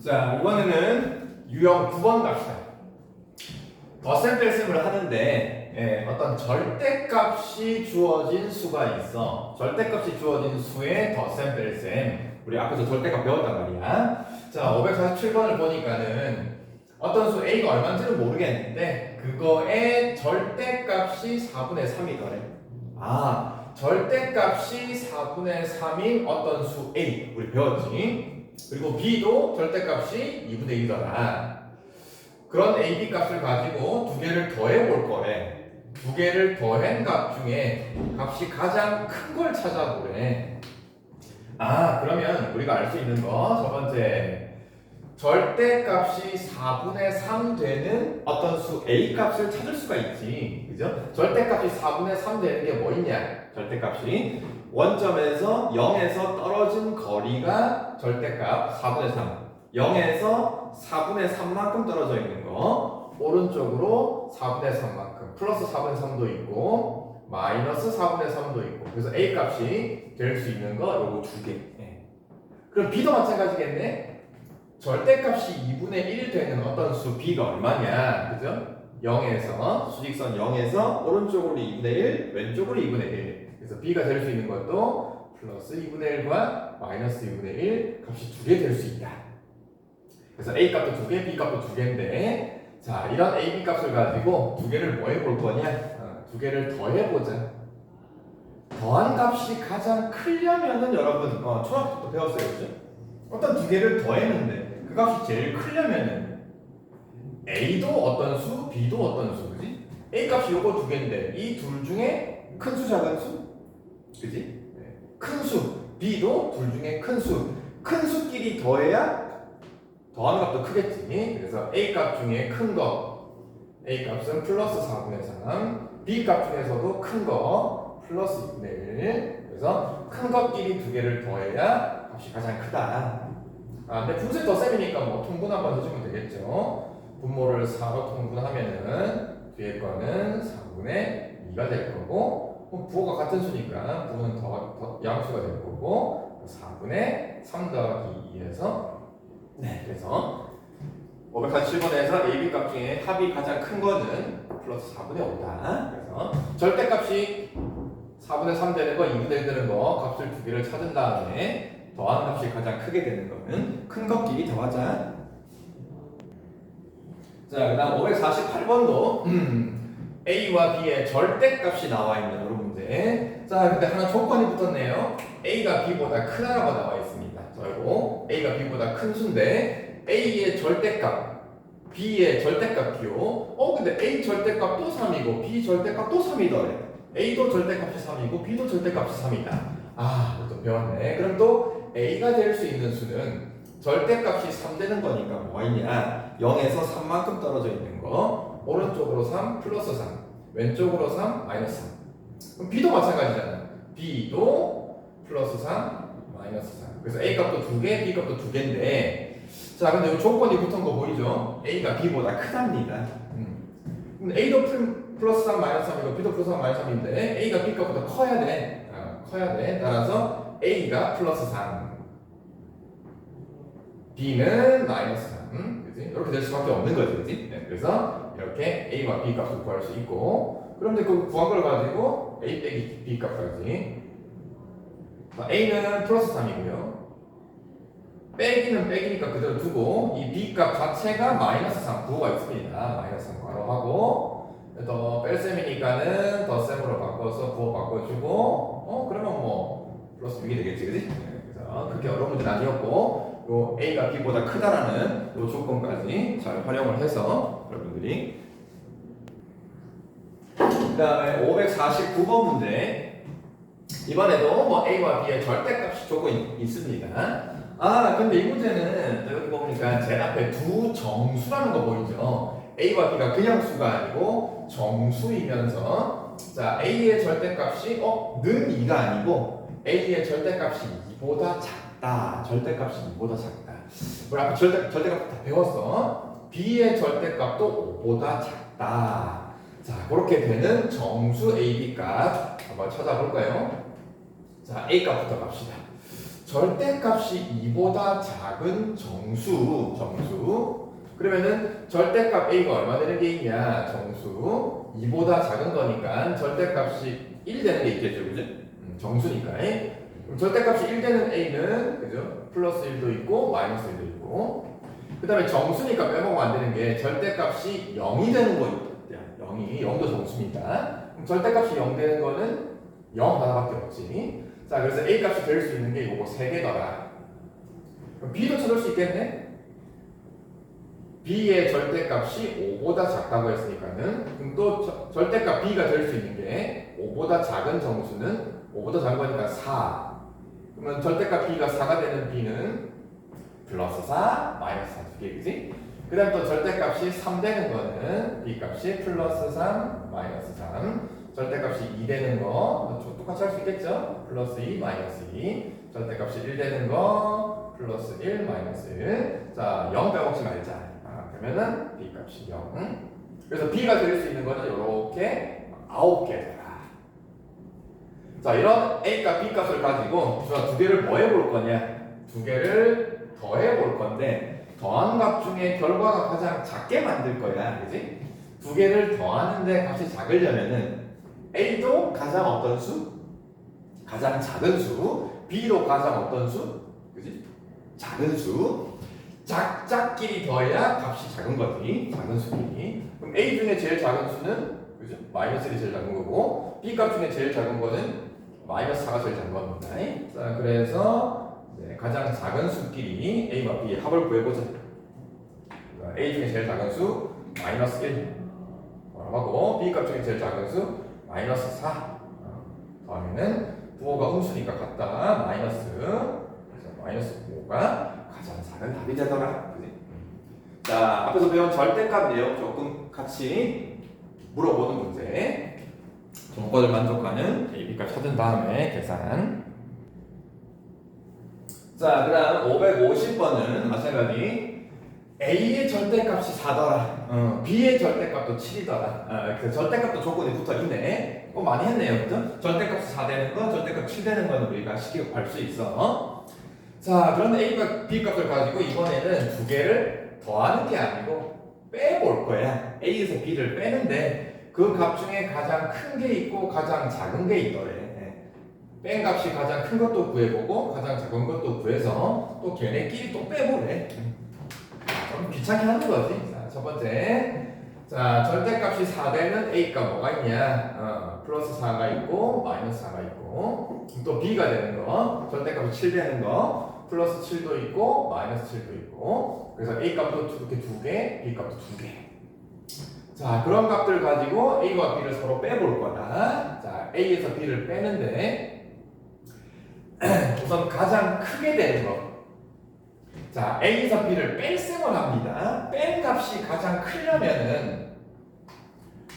자, 이번에는 유형 9번 갑시다. 덧셈 뺄셈을 하는데 어떤 절대값이 주어진 수가 있어. 절대값이 주어진 수의 덧셈 뺄셈. 우리 앞에서 절대값 배웠단 말이야. 자, 547번을 보니까는 어떤 수 A가 얼마인지는 모르겠는데 그거의 절대값이 4분의 3이더래. 아, 절대값이 4분의 3인 어떤 수 A 우리 배웠지. 그리고 B도 절대값이 2분의 1이더라. 그런 A, B 값을 가지고 두 개를 더해 볼 거래. 두 개를 더한 값 중에 값이 가장 큰 걸 찾아보래. 아, 그러면 우리가 알 수 있는 거 첫 번째, 절대값이 4분의 3 되는 어떤 수 A 값을 찾을 수가 있지. 그죠? 절대값이 4분의 3 되는 게 뭐 있냐? 절대값이 원점에서 0에서 떨어진 거리가 절대값 4분의 3. 0에서 4분의 3만큼 떨어져 있는 거. 오른쪽으로 4분의 3만큼. 플러스 4분의 3도 있고 마이너스 4분의 3도 있고. 그래서 A 값이 될 수 있는 거 요거 두 개. 그럼 B도 마찬가지겠네. 절대값이 2분의 1 되는 어떤 수 B가 얼마냐, 그죠? 0에서 수직선 0에서 오른쪽으로 2분의 1, 왼쪽으로 2분의 1. 그래서 B가 될 수 있는 것도 플러스 2분의 1과 마이너스 2분의 1 값이 두 개 될 수 있다. 그래서 A 값도 두 개, B 값도 두 개인데, 자, 이런 A, B 값을 가지고 두 개를 뭐 해볼 거냐? 두 개를 더해보자. 더한 값이 가장 크려면은 여러분 초등학교 때 배웠어요, 그죠? 어떤 두 개를 더했는데 그 값이 제일 크려면은 A도 어떤 수, B도 어떤 수, 그지? A 값이 요거 두 개인데 이 둘 중에 큰 수, 작은 수, 그지? 큰 수, B도 둘 중에 큰 수, 큰 수끼리 더해야 더하는 값도 크겠지. 그래서 A 값 중에 큰 거, A 값은 플러스 4분의 3, B 값 중에서도 큰 거 플러스 2분의 1. 그래서 큰 것끼리 두 개를 더해야 값이 가장 크다. 아, 근데 분수의 덧셈이니까 뭐 통분 한번 해주면 되겠죠. 분모를 4로 통분하면은 뒤에 거는 4분의 2가 될 거고, 부호가 같은 수니까 부호는 더 양수가 될 거고, 4분의 3 더하기 2에서 그래서 547번에서 A, B 값 중에 합이 가장 큰 거는 플러스 4분의 5다. 그래서 절대값이 4분의 3 되는 거, 2분의 1 되는 거 값을 두 개를 찾은 다음에 더한 값이 가장 크게 되는 거는 큰 것끼리 더하자. 자, 그 다음 548번도 A와 B의 절대값이 나와 있는 이런 문제. 자, 근데 하나 조건이 붙었네요. A가 B보다 크다라고 나와 있습니다. 그리고 A가 B보다 큰 수인데 A의 절대값, B의 절대값 기호. 근데 A 절대값 또 3이고 B 절대값 또 3이더래. A도 절대값이 3이고 B도 절대값이 3이다. 아, 이것도 배웠네. 그럼 또 A가 될 수 있는 수는 절대값이 3 되는 거니까 뭐가 있냐? 0에서 3만큼 떨어져 있는 거. 오른쪽으로 3 플러스 3, 왼쪽으로 3 마이너스 3. 그럼 B도 마찬가지잖아. B도 플러스 3 마이너스 3. 그래서 A 값도 두 개, B 값도 두 개인데, 자, 근데 이 조건이 붙은 거 보이죠? A가 B보다 크답니다. 근데 A도 플러스 3 마이너스 3이고 B도 플러스 3 마이너스 3인데 A가 B 값보다 커야 돼. 커야 돼. 따라서 A가 플러스 3, B는 마이너스 3. 그지? 이렇게 될 수밖에 없는 거지, 그지? 그래서 이렇게 A와 B 값을 구할 수 있고, 그런데 그 구한 걸 가지고 A 빼기 B 값까지. A는 플러스 3이고요. 빼기는 빼기니까 그대로 두고 이 B 값 자체가 마이너스 3 부호가 있습니다. 마이너스 3 괄호하고 또 뺄셈이니까는 덧셈으로 바꿔서 부호 바꿔주고 그러면 뭐 플러스 6이 되겠지, 그지? 그래서 그렇게 어려운 문제는 아니었고 요 A가 B보다 크다라는 요 조건까지 잘 활용을 해서 여러분들이 그 다음에 549번 문제. 이번에도 뭐 A와 B의 절대값이 조건이 있습니다. 아, 근데 이 문제는 여기 보니까 제 앞에 두 정수라는 거 보이죠? A와 B가 그냥 수가 아니고 정수이면서, 자, A의 절대값이 는 2가 아니고 A의 절대값이 2보다 작다. 절대값이 2보다 작다. 우리 앞에 절대값 다 배웠어. B의 절대값도 5보다 작다. 자, 그렇게 되는 정수 A, B 값 한번 찾아볼까요? 자, A 값부터 갑시다. 절대값이 2보다 작은 정수. 그러면은 절대값 a가 얼마 되는 게 있냐? 정수 2보다 작은 거니까 절대값이 1 되는 게 있겠죠, 그죠? 정수니까. 그럼 절대값이 1 되는 a는 그죠? 플러스 1도 있고 마이너스 1도 있고. 그다음에 정수니까 빼먹으면 안 되는 게 절대값이 0이 되는 거 있다. 0도 정수입니다. 그럼 절대값이 0 되는 거는 0 하나밖에 없지. 자, 그래서 a 값이 될 수 있는 게 요거 3개더라. 그럼 b도 찾을 수 있겠네? b의 절대값이 5보다 작다고 했으니까는 그럼 또 절대값 b가 될 수 있는 게 5보다 작은 정수는 5보다 작은 거니까 4. 그러면 절대값 b가 4가 되는 b는 플러스 4, 마이너스 4 두 개, 그지? 그 다음 또 절대값이 3 되는 거는 b값이 플러스 3, 마이너스 3. 절대값이 2 되는 거 똑같이 할 수 있겠죠? 플러스 2, 마이너스 2. 절대값이 1 되는 거 플러스 1, 마이너스 1. 자, 0 빼먹지 말자. 그러면은 b값이 0. 그래서 b가 될 수 있는 거는 이렇게 9개더라. 자, 이런 a값, b값을 가지고 우선 두 개를 뭐 해볼 거냐? 두 개를 더해 볼 건데 더한 값 중에 결과가 가장 작게 만들 거야, 그지? 두 개를 더하는데 값이 작으려면은 a도 가장 어떤 수? 가장 작은 수. b도 가장 어떤 수? 그지? 작은 수. 작끼리 더해야 값이 작은 거지. 작은 수끼리. 그럼 a 중에 제일 작은 수는 그죠? 마이너스 1이 제일 작은 거고 b 값 중에 제일 작은 거는 마이너스 4가 제일 작은 겁니다. 자, 그래서 네, 가장 작은 수끼리 a와 b의 합을 구해보자. a 중에 제일 작은 수 마이너스 1 뭐라고 하고 b 값 중에 제일 작은 수 마이너스 4 더하면은 부호가 음수니까 같다. 마이너스. 그래서 마이너스 5가 가장 작은 답이 되더라. 그치? 자, 앞에서 배운 절대값 내용 조금 같이 물어보는 문제. 조건을 만족하는 a, b값 찾은 다음에 계산. 자, 그 다음 550번은 마찬가지. a의 절대값이 4더라. b의 절대값도 7이더라. 그 절대값도 조건이 붙어 있네. 많이 했네요, 그죠? 절대값이 4 되는 거, 절대값 7 되는 거는 우리가 쉽게 알 수 있어. 자, 그런데 a가 b 값을 가지고 이번에는 두 개를 더하는 게 아니고 빼볼 거야. a에서 b를 빼는데 그 값 중에 가장 큰 게 있고 가장 작은 게 있더래. 뺀 값이 가장 큰 것도 구해보고 가장 작은 것도 구해서 또 걔네끼리 또 빼보래. 좀 귀찮게 하는 거지. 자, 첫 번째. 자, 절대값이 4 되는 a가 뭐가 있냐? 플러스 4가 있고 마이너스 4가 있고 또 b가 되는 거 절대값이 7 되는 거 플러스 7도 있고 마이너스 7도 있고 그래서 a 값도 이렇게 2개, b 값도 2개. 자, 그런 값들 가지고 a와 b를 서로 빼볼 거다. 자, a에서 b를 빼는데 우선 가장 크게 되는 거. 자, a에서 b를 뺄셈을 합니다. 뺀 값이 가장 크려면은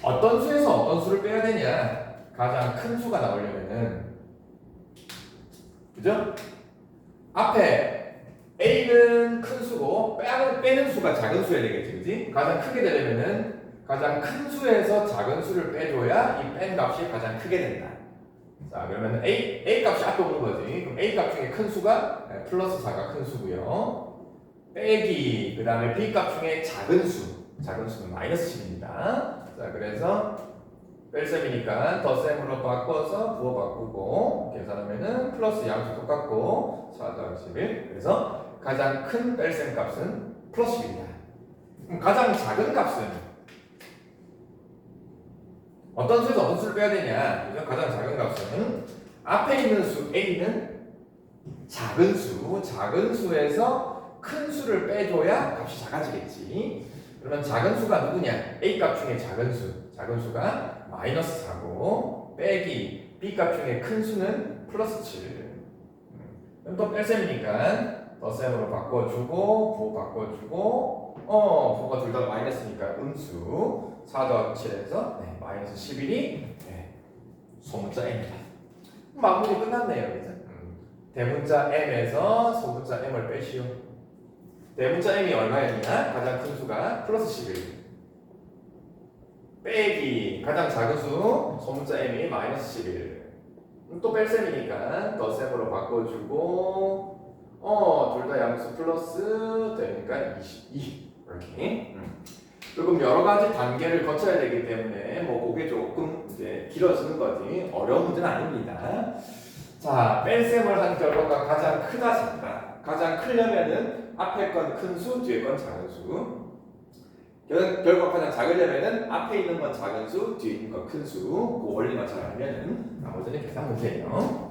어떤 수에서 어떤 수를 빼야 되냐? 가장 큰 수가 나오려면은 그죠? 앞에 a는 큰 수고 빼는 수가 작은 수여야 되겠지, 그지? 가장 크게 되려면은 가장 큰 수에서 작은 수를 빼줘야 이 뺀 값이 가장 크게 된다. 자, 그러면 a 값이 앞에 오는 거지. 그럼 a 값 중에 큰 수가 플러스 4가 큰 수고요. 빼기 그 다음에 b 값 중에 작은 수는 마이너스 7입니다. 자, 그래서 뺄셈이니까 덧셈으로 바꿔서 부호 바꾸고 계산하면은 플러스 양수 똑같고 4 더하기 11. 그래서 가장 큰 뺄셈 값은 플러스 11이야. 그럼 가장 작은 값은 어떤 수에서 어떤 수를 빼야 되냐? 그래서 가장 작은 값은 앞에 있는 수 a는 작은 수에서 큰 수를 빼줘야 값이 작아지겠지. 그러면 작은 수가 누구냐? a 값 중에 작은 수가 마이너스 4고 빼기 b 값 중에 큰 수는 플러스 7. 그럼 또 뺄셈이니까 덧셈으로 바꿔주고 부호 바꿔주고 부호가 둘 다 마이너스니까 음수 4 더하기 7에서 마이너스 11이 소문자 m이다. 마무리 끝났네요. 그죠? 대문자 m에서 소문자 m을 빼시오. 대문자 m이 얼마였냐? 가장 큰 수가 플러스 11 빼기 가장 작은 수 소문자 m이 마이너스 11 또 뺄셈이니까 덧셈으로 바꿔주고 둘 다 양수 플러스 되니까 22 이렇게. 조금 여러 가지 단계를 거쳐야 되기 때문에 뭐 그게 조금 이제 길어지는 거지 어려운 문제는 아닙니다. 자, 뺄셈을 한 결과가 가장 크다 작다. 가장 크려면은 앞에 건 큰 수, 뒤에 건 작은 수. 결과가 가장 작으려면은 앞에 있는 건 작은 수, 뒤에 있는 건 큰 수. 그 원리만 잘 알면은 나머지는 계산 문제예요.